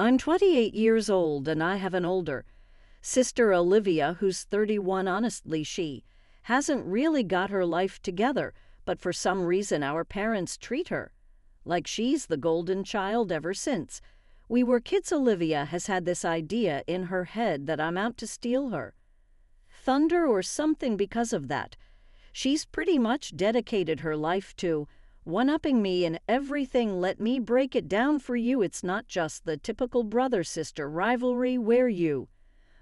I'm 28 years old and I have an older sister, Olivia, who's 31. Honestly, she hasn't really got her life together, but for some reason our parents treat her like she's the golden child ever since we were kids. Olivia has had this idea in her head that I'm out to steal her thunder or something. Because of that, she's pretty much dedicated her life to one-upping me in everything. Let me break it down for you. It's not just the typical brother-sister rivalry where you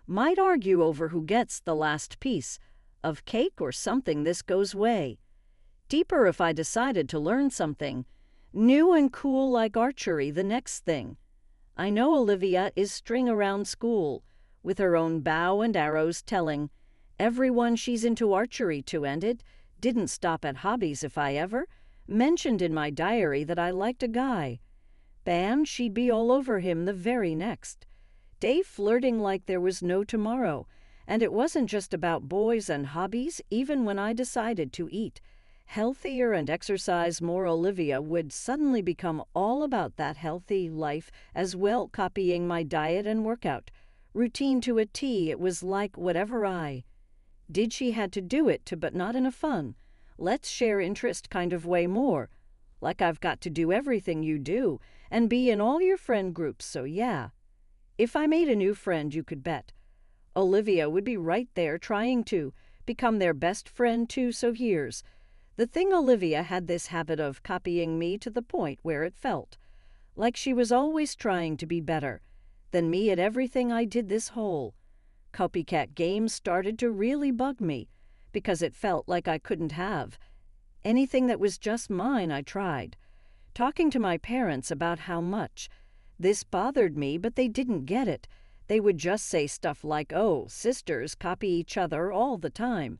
might argue over who gets the last piece of cake or something. This goes way deeper. If I decided to learn something new and cool like archery, the next thing I know, Olivia is string around school with her own bow and arrows, telling everyone she's into archery too. And it didn't stop at hobbies. If I ever mentioned in my diary that I liked a guy, bam, she'd be all over him the very next day, flirting like there was no tomorrow. And it wasn't just about boys and hobbies. Even when I decided to eat healthier and exercise more, Olivia would suddenly become all about that healthy life as well, copying my diet and workout routine to a T. It was like whatever I did, she had to do it too, but not in a fun, let's share interest kind of way. More like I've got to do everything you do and be in all your friend groups. So yeah, if I made a new friend, you could bet Olivia would be right there trying to become their best friend too. So here's the thing, Olivia had this habit of copying me to the point where it felt like she was always trying to be better than me at everything I did. This whole copycat game started to really bug me because it felt like I couldn't have anything that was just mine. I tried talking to my parents about how much this bothered me, but they didn't get it. They would just say stuff like, "Oh, sisters copy each other all the time.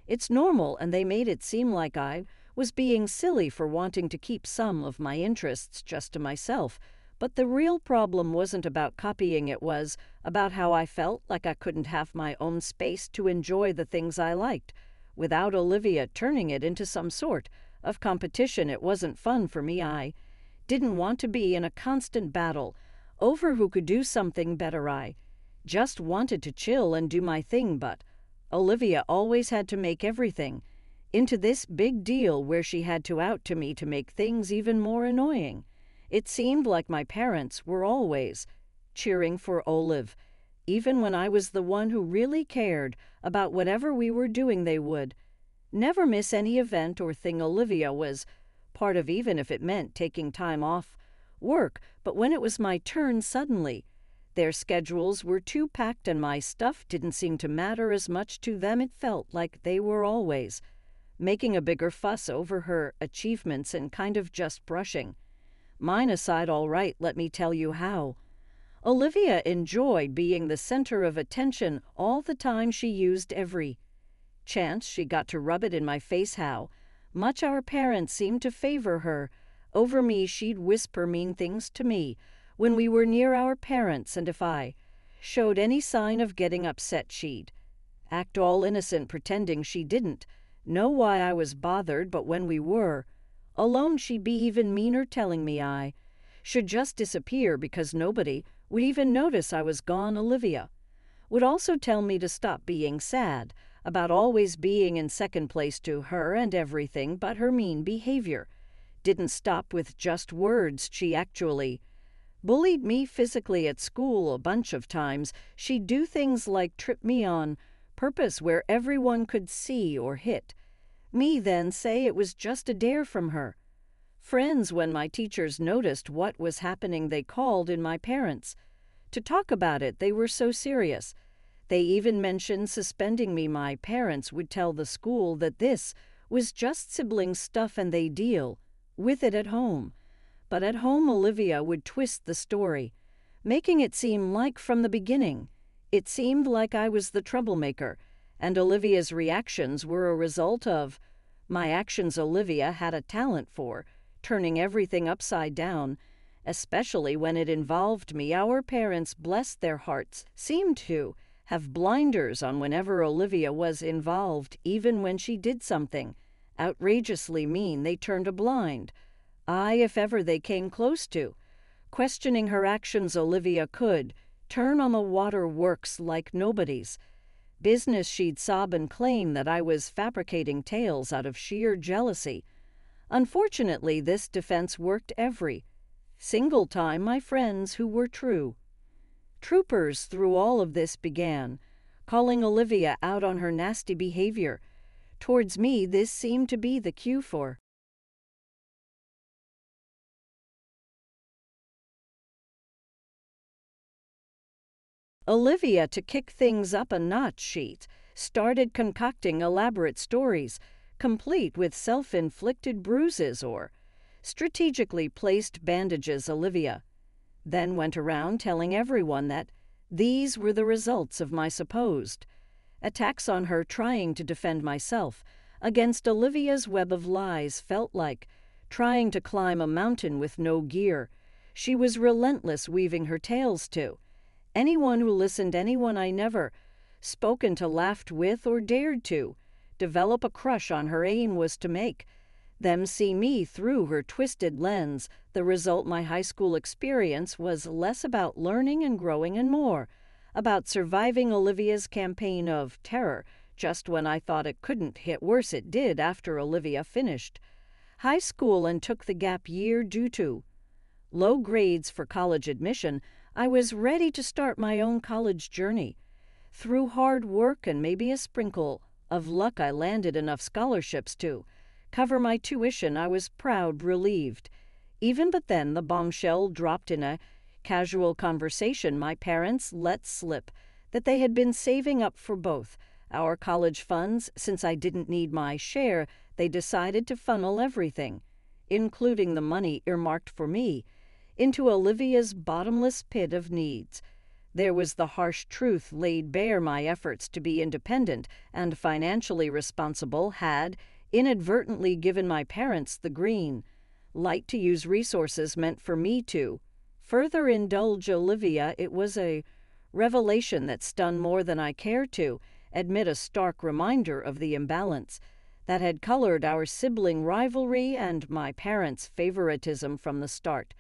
It's normal," and they made it seem like I was being silly for wanting to keep some of my interests just to myself. But the real problem wasn't about copying, it was about how I felt like I couldn't have my own space to enjoy the things I liked without Olivia turning it into some sort of competition. It wasn't fun for me. I didn't want to be in a constant battle over who could do something better. I just wanted to chill and do my thing, but Olivia always had to make everything into this big deal where she had to out to me to make things even more annoying. It seemed like my parents were always cheering for Olive. Even when I was the one who really cared about whatever we were doing, they would never miss any event or thing Olivia was part of, even if it meant taking time off work. But when it was my turn, suddenly their schedules were too packed and my stuff didn't seem to matter as much to them. It felt like they were always making a bigger fuss over her achievements and kind of just brushing mine aside. All right, let me tell you how Olivia enjoyed being the center of attention all the time. She used every chance she got to rub it in my face how much our parents seemed to favor her over me. She'd whisper mean things to me when we were near our parents, and if I showed any sign of getting upset, she'd act all innocent, pretending she didn't know why I was bothered. But when we were alone, she'd be even meaner, telling me I should just disappear because nobody would even notice I was gone. Olivia would also tell me to stop being sad about always being in second place to her and everything, but her mean behavior didn't stop with just words. She actually bullied me physically at school a bunch of times. She'd do things like trip me on purpose where everyone could see, or hit me, then say it was just a dare from her friends. When my teachers noticed what was happening, they called in my parents to talk about it. They were so serious, they even mentioned suspending me. My parents would tell the school that this was just sibling stuff and they deal with it at home. But at home, Olivia would twist the story, making it seem like from the beginning it seemed like I was the troublemaker, and Olivia's reactions were a result of my actions. Olivia had a talent for turning everything upside down, especially when it involved me. Our parents, bless their hearts, seemed to have blinders on whenever Olivia was involved. Even when she did something outrageously mean, they turned a blind eye if ever they came close to Questioning her actions, Olivia could turn on the waterworks like nobody's business. She'd sob and claim that I was fabricating tales out of sheer jealousy. Unfortunately, this defense worked every single time. My friends, who were true troopers through all of this, began calling Olivia out on her nasty behavior towards me. This seemed to be the cue for Olivia to kick things up a notch. She started concocting elaborate stories, complete with self-inflicted bruises or strategically placed bandages. Olivia then went around telling everyone that these were the results of my supposed attacks on her. Trying to defend myself against Olivia's web of lies felt like trying to climb a mountain with no gear. She was relentless, weaving her tales to anyone who listened, anyone I never spoken to, laughed with, or dared to develop a crush on. Her aim was to make them see me through her twisted lens. The result, my high school experience, was less about learning and growing and more about surviving Olivia's campaign of terror. Just when I thought it couldn't hit worse, it did. After Olivia finished high school and took the gap year due to low grades for college admission, I was ready to start my own college journey. Through hard work and maybe a sprinkle of luck, I landed enough scholarships to cover my tuition. I was proud, relieved even, but then the bombshell dropped in a casual conversation. My parents let slip that they had been saving up for both our college funds. Since I didn't need my share, they decided to funnel everything, including the money earmarked for me, into Olivia's bottomless pit of needs. There was the harsh truth laid bare. My efforts to be independent and financially responsible had inadvertently given my parents the green light to use resources meant for me to further indulge Olivia. It was a revelation that stunned more than I cared to admit, a stark reminder of the imbalance that had colored our sibling rivalry and my parents' favoritism from the start.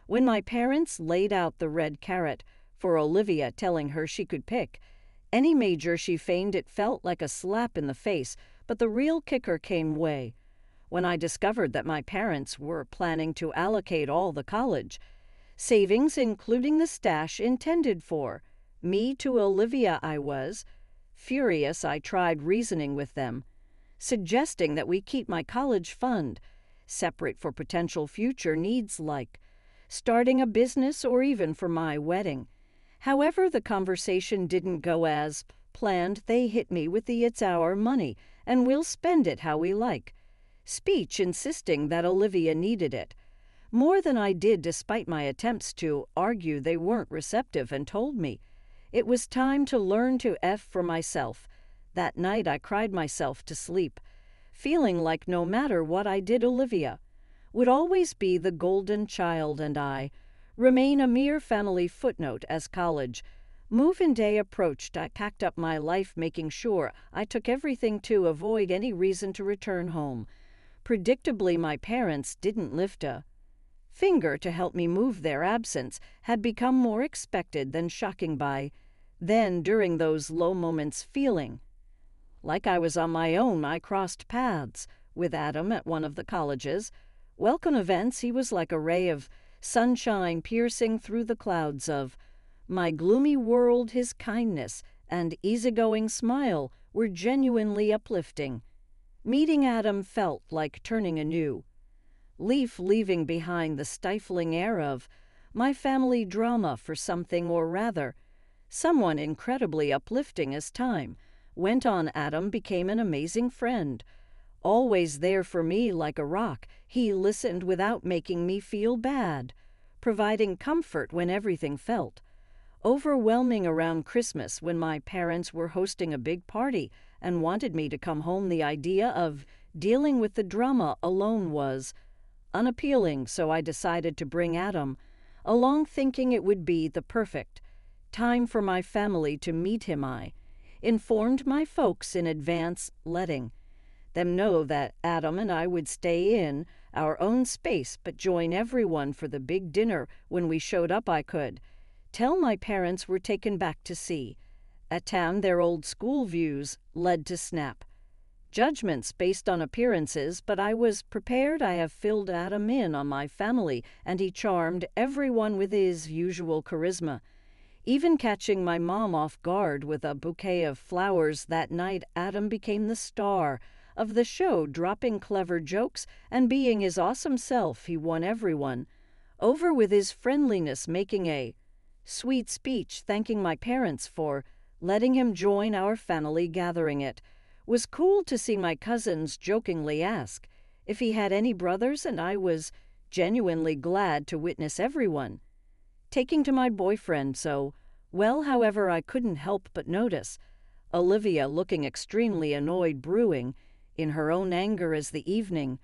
When my parents laid out the red carrot for Olivia, telling her she could pick any major she feigned, it felt like a slap in the face. But the real kicker came when I discovered that my parents were planning to allocate all the college savings, including the stash intended for me, to Olivia. I was furious. I tried reasoning with them, suggesting that we keep my college fund separate for potential future needs like starting a business or even for my wedding. However, the conversation didn't go as planned. They hit me with the "it's our money and we'll spend it how we like" speech, insisting that Olivia needed it more than I did. Despite my attempts to argue, they weren't receptive and told me it was time to learn to F for myself. That night I cried myself to sleep, feeling like no matter what I did, Olivia would always be the golden child and I remain a mere family footnote. As college move-in day approached, I packed up my life, making sure I took everything to avoid any reason to return home. Predictably, my parents didn't lift a finger to help me move. Their absence had become more expected than shocking by then. During those low moments, feeling like I was on my own, I crossed paths with Adam at one of the college's welcome events. He was like a ray of sunshine piercing through the clouds of my gloomy world. His kindness and easygoing smile were genuinely uplifting. Meeting Adam felt like turning a new leaf, leaving behind the stifling air of my family drama for something, or rather, someone incredibly uplifting. As time went on, Adam became an amazing friend, always there for me like a rock. He listened without making me feel bad, providing comfort when everything felt overwhelming. Around Christmas, when my parents were hosting a big party and wanted me to come home, the idea of dealing with the drama alone was unappealing, so I decided to bring Adam along, thinking it would be the perfect time for my family to meet him. I informed my folks in advance, letting them know that Adam and I would stay in our own space, but join everyone for the big dinner when we showed up I could. Tell my parents we're taken back to sea. At town, their old school views led to snap. Judgments based on appearances, but I was prepared. I have filled Adam in on my family, and he charmed everyone with his usual charisma. Even catching my mom off guard with a bouquet of flowers that night, Adam became the star of the show, dropping clever jokes and being his awesome self. He won everyone over with his friendliness, making a sweet speech thanking my parents for letting him join our family gathering. It was cool to see my cousins jokingly ask if he had any brothers, and I was genuinely glad to witness everyone taking to my boyfriend so well. However, I couldn't help but notice Olivia looking extremely annoyed, brewing in her own anger as the evening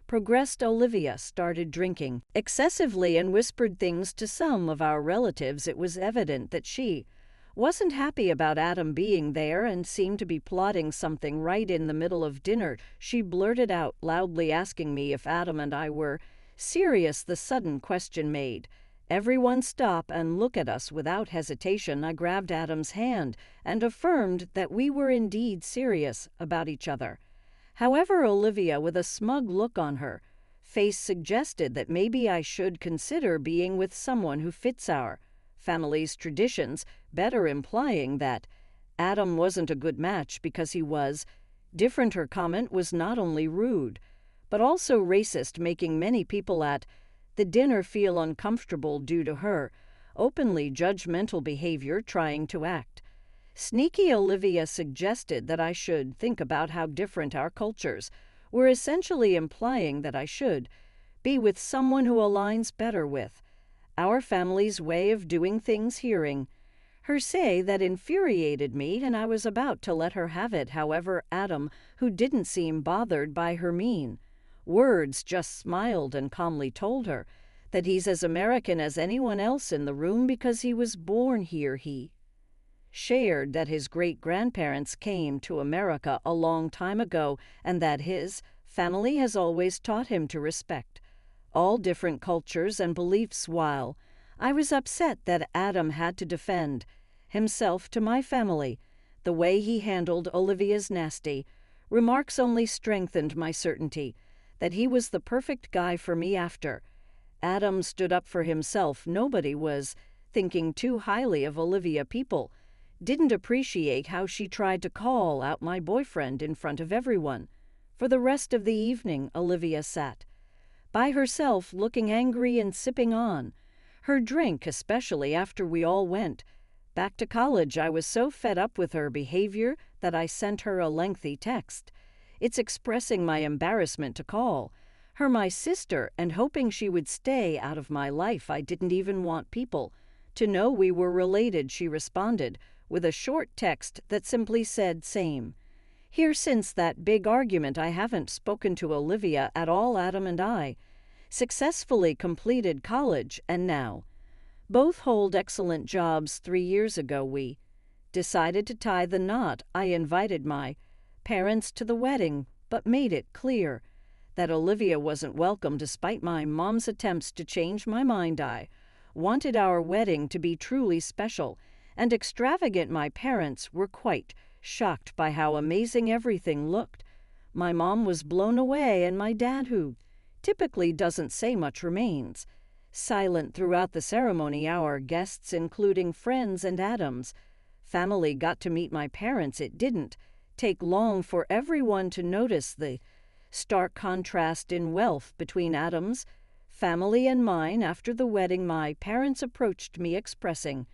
progressed. Olivia started drinking excessively and whispered things to some of our relatives. It was evident that she wasn't happy about Adam being there and seemed to be plotting something. Right in the middle of dinner, she blurted out loudly, asking me if Adam and I were serious. The sudden question made everyone stop and look at us without hesitation. I grabbed Adam's hand and affirmed that we were indeed serious about each other. However, Olivia, with a smug look on her face, suggested that maybe I should consider being with someone who fits our family's traditions, better implying that Adam wasn't a good match because he was different. Her comment was not only rude, but also racist, making many people at the dinner feel uncomfortable due to her openly judgmental behavior. Trying to act sneaky, Olivia suggested that I should think about how different our cultures were, essentially implying that I should be with someone who aligns better with our family's way of doing things. Hearing her say that infuriated me, and I was about to let her have it. However, Adam, who didn't seem bothered by her mean words, just smiled and calmly told her that he's as American as anyone else in the room because he was born here. He shared that his great-grandparents came to America a long time ago and that his family has always taught him to respect all different cultures and beliefs. While I was upset that Adam had to defend himself to my family, the way he handled Olivia's nasty remarks only strengthened my certainty that he was the perfect guy for me. After Adam stood up for himself, nobody was thinking too highly of Olivia. People didn't appreciate how she tried to call out my boyfriend in front of everyone. For the rest of the evening, Olivia sat by herself, looking angry and sipping on her drink, especially after we all went back to college. I was so fed up with her behavior that I sent her a lengthy text. It's expressing my embarrassment to call her my sister and hoping she would stay out of my life. I didn't even want people to know we were related. She responded with a short text that simply said, "Same here." Since that big argument, I haven't spoken to Olivia at all. Adam and I successfully completed college and now both hold excellent jobs. 3 years ago, we decided to tie the knot. I invited my parents to the wedding, but made it clear that Olivia wasn't welcome. Despite my mom's attempts to change my mind, I wanted our wedding to be truly special and extravagant. My parents were quite shocked by how amazing everything looked. My mom was blown away, and my dad, who typically doesn't say much, remains silent throughout the ceremony. Our guests, including friends and Adam's family, got to meet my parents. It didn't take long for everyone to notice the stark contrast in wealth between Adam's family and mine. After the wedding, my parents approached me expressing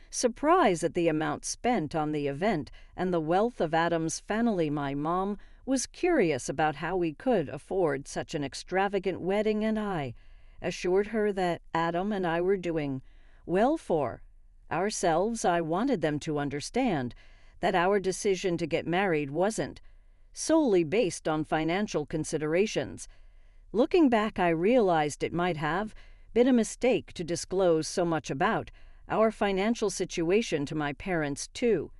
surprise at the amount spent on the event and the wealth of Adam's family. My mom was curious about how we could afford such an extravagant wedding, and I assured her that Adam and I were doing well for ourselves. I wanted them to understand that our decision to get married wasn't solely based on financial considerations. Looking back, I realized it might have been a mistake to disclose so much about our financial situation to my parents. 2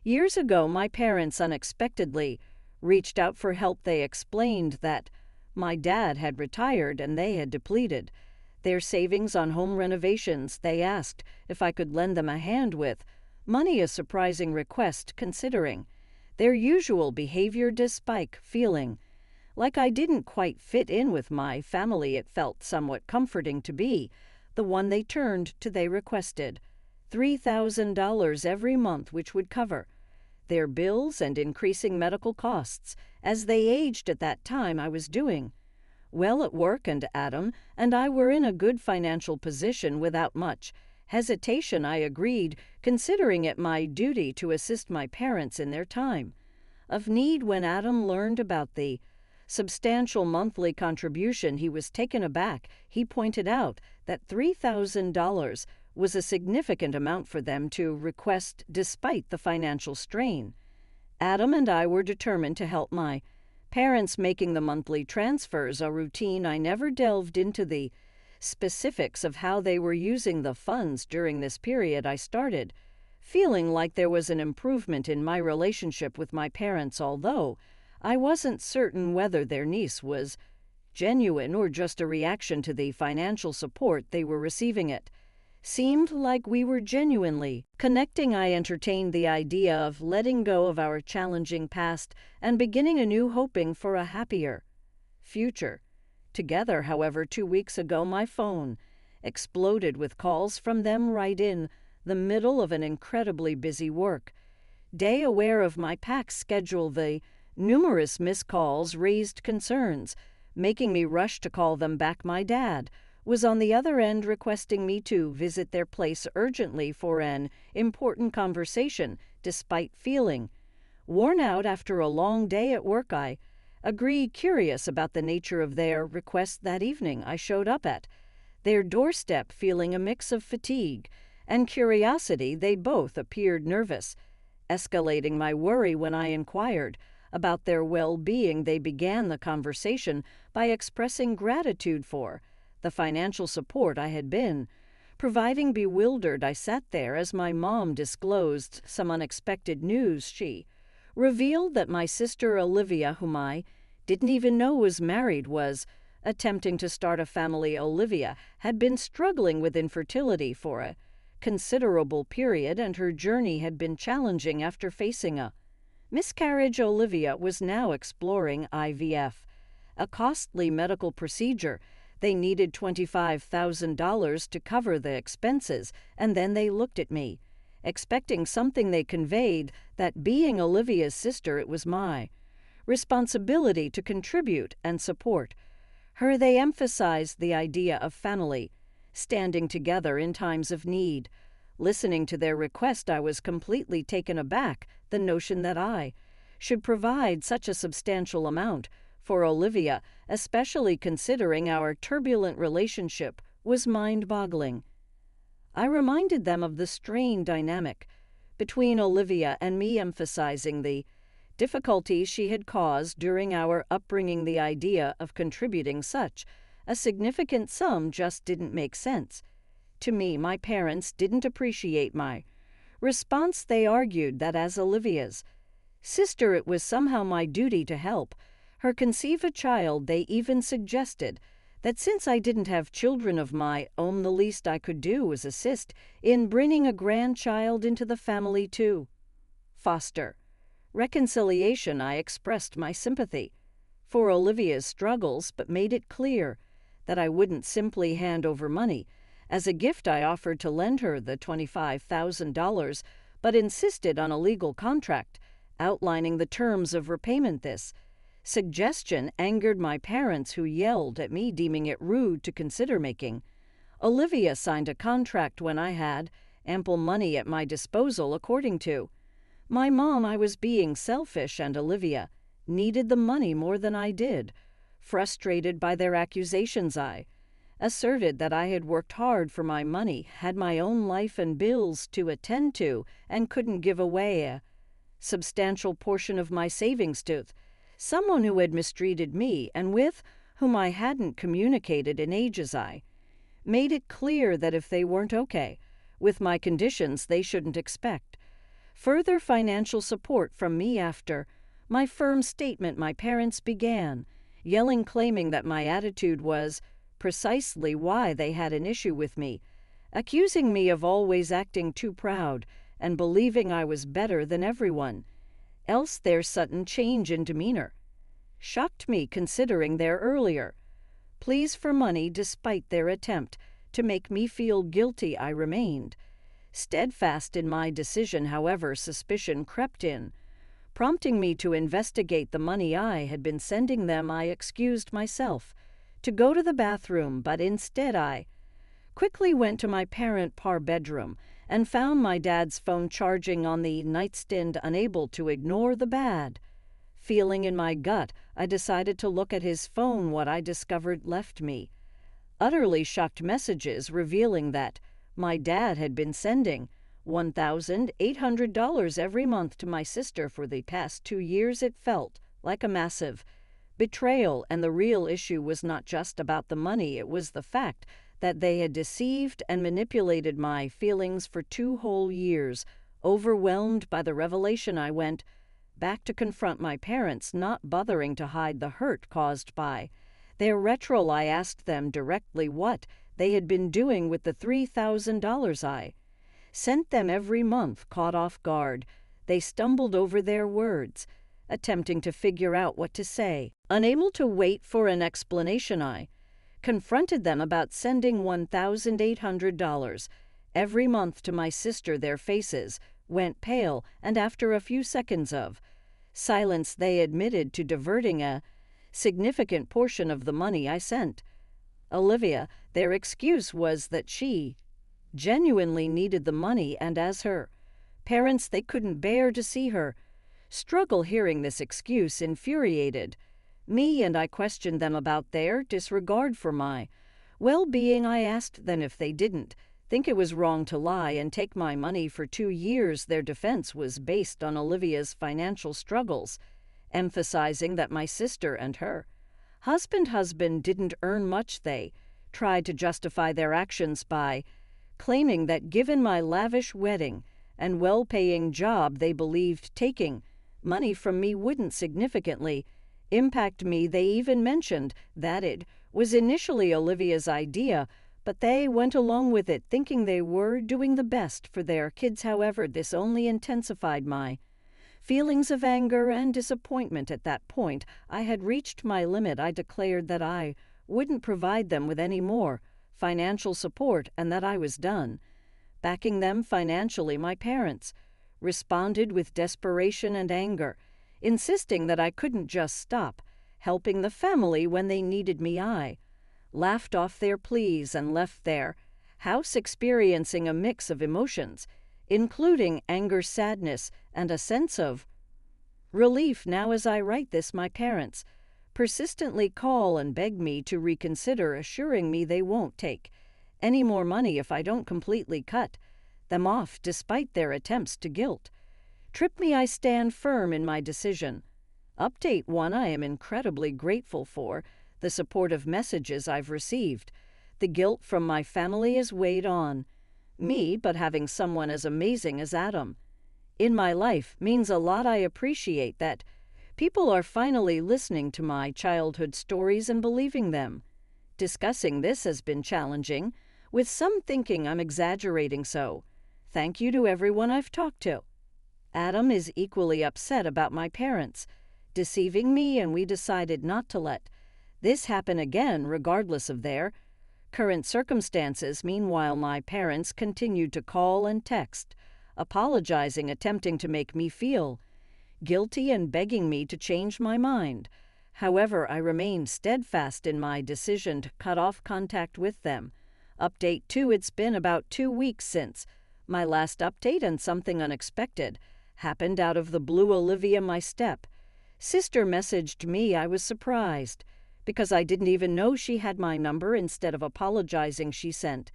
years ago, my parents unexpectedly reached out for help. They explained that My dad had retired and they had depleted. Their savings on home renovations they asked if I could lend them a hand with, money a surprising request considering their usual behavior despite feeling like I didn't quite fit in with my family. It felt somewhat comforting to be the one they turned to. They requested $3,000 every month, which would cover their bills and increasing medical costs as they aged. At that time I was doing well at work, and Adam and I were in a good financial position. Without much hesitation I agreed, considering it my duty to assist my parents in their time of need. When Adam learned about the substantial monthly contribution, he was taken aback. He pointed out that $3,000 was a significant amount for them to request despite the financial strain. Adam and I were determined to help my parents, making the monthly transfers a routine. I never delved into the specifics of how they were using the funds during this period. I started feeling like there was an improvement in my relationship with my parents, although I wasn't certain whether their niece was genuine or just a reaction to the financial support they were receiving. It seemed like we were genuinely connecting. I entertained the idea of letting go of our challenging past and beginning anew, hoping for a happier future together. However, 2 weeks ago my phone exploded with calls from them right in the middle of an incredibly busy work day. Aware of my packed schedule, the numerous missed calls raised concerns, making me rush to call them back. My dad was on the other end, requesting me to visit their place urgently for an important conversation. Despite feeling worn out after a long day at work, I agreed. Curious about the nature of their request, that evening I showed up at their doorstep feeling a mix of fatigue and curiosity. They both appeared nervous, escalating my worry. When I inquired about their well-being, they began the conversation by expressing gratitude for the financial support I had been providing. Bewildered, I sat there as my mom disclosed some unexpected news. She revealed that my sister Olivia, whom I didn't even know was married, was attempting to start a family. Olivia had been struggling with infertility for a considerable period, and her journey had been challenging after facing a miscarriage. Olivia was now exploring IVF, a costly medical procedure. They needed $25,000 to cover the expenses, and then they looked at me, expecting something. They conveyed that being Olivia's sister, it was my responsibility to contribute and support her. They emphasized the idea of family standing together in times of need. Listening to their request, I was completely taken aback. The notion that I should provide such a substantial amount for Olivia, especially considering our turbulent relationship, was mind-boggling. I reminded them of the strained dynamic between Olivia and me, emphasizing the difficulties she had caused during our upbringing. The idea of contributing such a significant sum just didn't make sense to me. My parents didn't appreciate my response. They argued that as Olivia's sister, it was somehow my duty to help her conceive a child. They even suggested that since I didn't have children of my own, the least I could do was assist in bringing a grandchild into the family to foster reconciliation. I expressed my sympathy for Olivia's struggles, but made it clear that I wouldn't simply hand over money as a gift. I offered to lend her the $25,000, but insisted on a legal contract outlining the terms of repayment. This suggestion angered my parents, who yelled at me, deeming it rude to consider making Olivia signed a contract when I had ample money at my disposal. According to my mom, I was being selfish, and Olivia needed the money more than I did. Frustrated by their accusations, I asserted that I had worked hard for my money, had my own life and bills to attend to, and couldn't give away a substantial portion of my savings to someone who had mistreated me and with whom I hadn't communicated in ages. I made it clear that if they weren't okay with my conditions, they shouldn't expect further financial support from me. After my firm statement, my parents began yelling, claiming that my attitude was precisely why they had an issue with me, accusing me of always acting too proud and believing I was better than everyone, else their sudden change in demeanor shocked me considering their earlier pleas for money. Despite their attempt to make me feel guilty, I remained steadfast in my decision. However, suspicion crept in, prompting me to investigate the money I had been sending them. I excused myself to go to the bathroom, but instead I quickly went to my parent-par bedroom and found my dad's phone charging on the nightstand. Unable to ignore the bad feeling in my gut, I decided to look at his phone. What I discovered left me utterly shocked: messages revealing that my dad had been sending $1,800 every month to my sister for the past 2 years. It felt like a massive betrayal, and the real issue was not just about the money. It was the fact that they had deceived and manipulated my feelings for 2 whole years. Overwhelmed by the revelation, I went back to confront my parents, not bothering to hide the hurt caused by their retrol. I asked them directly what they had been doing with the $3,000 I sent them every month. Caught off guard, they stumbled over their words, attempting to figure out what to say. Unable to wait for an explanation, I confronted them about sending $1,800 every month to my sister. Their faces went pale, and after a few seconds of silence, they admitted to diverting a significant portion of the money I sent Olivia. Their excuse was that she genuinely needed the money, and as her parents, they couldn't bear to see her struggle. Hearing this excuse infuriated me, and I questioned them about their disregard for my well-being. I asked them if they didn't think it was wrong to lie and take my money for 2 years. Their defense was based on Olivia's financial struggles, emphasizing that my sister and her husband didn't earn much. They tried to justify their actions by claiming that given my lavish wedding and well-paying job, they believed taking money from me wouldn't significantly impact me. They even mentioned that it was initially Olivia's idea, but they went along with it thinking they were doing the best for their kids. However, this only intensified my feelings of anger and disappointment. At that point, I had reached my limit. I declared that I wouldn't provide them with any more financial support and that I was done backing them financially. My parents responded with desperation and anger, insisting that I couldn't just stop helping the family when they needed me. I laughed off their pleas and left their house experiencing a mix of emotions, including anger, sadness, and a sense of relief. Now, as I write this, my parents persistently call and beg me to reconsider, assuring me they won't take any more money if I don't completely cut them off. Despite their attempts to guilt trip me, I stand firm in my decision. Update 1: I am incredibly grateful for the supportive messages I've received. The guilt from my family has weighed on me, but having someone as amazing as Adam in my life means a lot. I appreciate that people are finally listening to my childhood stories and believing them. Discussing this has been challenging, with some thinking I'm exaggerating, so thank you to everyone I've talked to. Adam is equally upset about my parents deceiving me, and we decided not to let this happen again, regardless of their current circumstances. Meanwhile, my parents continued to call and text, apologizing, attempting to make me feel guilty, and begging me to change my mind. However, I remained steadfast in my decision to cut off contact with them. Update 2: It's been about 2 weeks since my last update, and something unexpected happened out of the blue. Olivia, my step sister, messaged me. I was surprised because I didn't even know she had my number. Instead of apologizing, she sent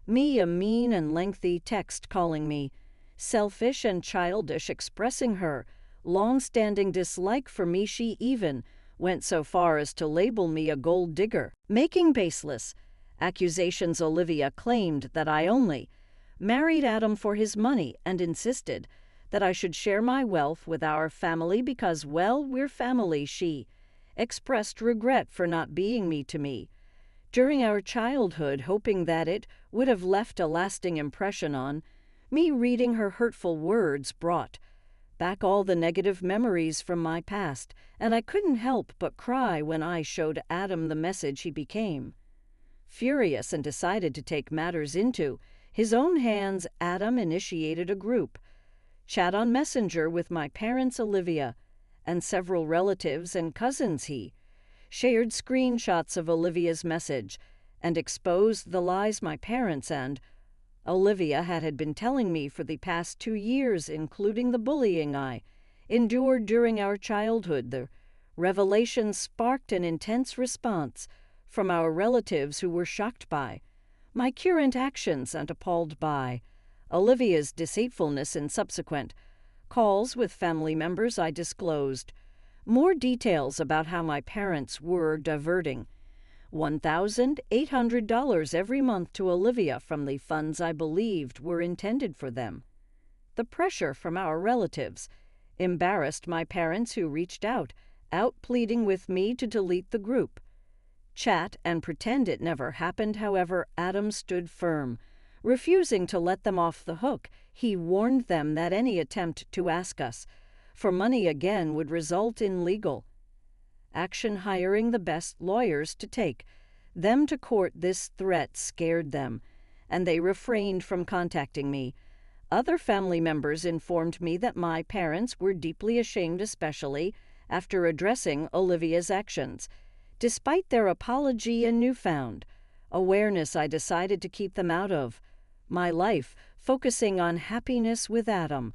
me a mean and lengthy text calling me selfish and childish, expressing her long-standing dislike for me. She even went so far as to label me a gold digger, making baseless accusations. Olivia claimed that I only married Adam for his money and insisted that I should share my wealth with our family because, well, we're family. She expressed regret for not being me to me. During our childhood, hoping that it would have left a lasting impression on me, reading her hurtful words brought back all the negative memories from my past, and I couldn't help but cry when I showed Adam the message he became. Furious and decided to take matters into his own hands, Adam initiated a group chat on Messenger with my parents, Olivia, and several relatives and cousins. He shared screenshots of Olivia's message and exposed the lies my parents and Olivia had been telling me for the past 2 years, including the bullying I endured during our childhood. The revelation sparked an intense response from our relatives who were shocked by my current actions and appalled by Olivia's deceitfulness. In subsequent calls with family members, I disclosed more details about how my parents were diverting $1,800 every month to Olivia from the funds I believed were intended for them. The pressure from our relatives embarrassed my parents, who reached out pleading with me to delete the group chat and pretend it never happened. However, Adam stood firm, refusing to let them off the hook. He warned them that any attempt to ask us for money again would result in legal action, hiring the best lawyers to take them to court. This threat scared them, and they refrained from contacting me. Other family members informed me that my parents were deeply ashamed, especially after addressing Olivia's actions. Despite their apology and newfound awareness, I decided to keep them out of my life, focusing on happiness with Adam,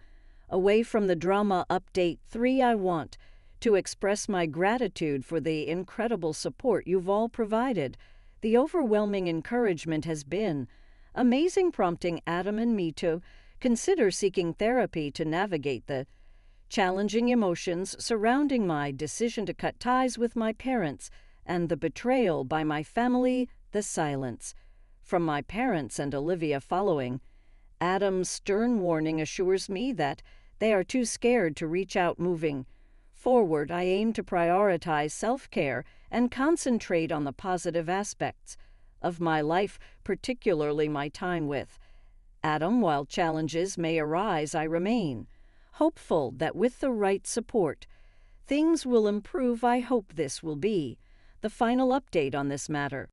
away from the drama. Update 3: I want to express my gratitude for the incredible support you've all provided. The overwhelming encouragement has been amazing, prompting Adam and me to consider seeking therapy to navigate the challenging emotions surrounding my decision to cut ties with my parents and the betrayal by my family. The silence from my parents and Olivia following Adam's stern warning assures me that they are too scared to reach out. Moving forward, I aim to prioritize self-care and concentrate on the positive aspects of my life, particularly my time with Adam. While challenges may arise, I remain hopeful that with the right support, things will improve. I hope this will be the final update on this matter.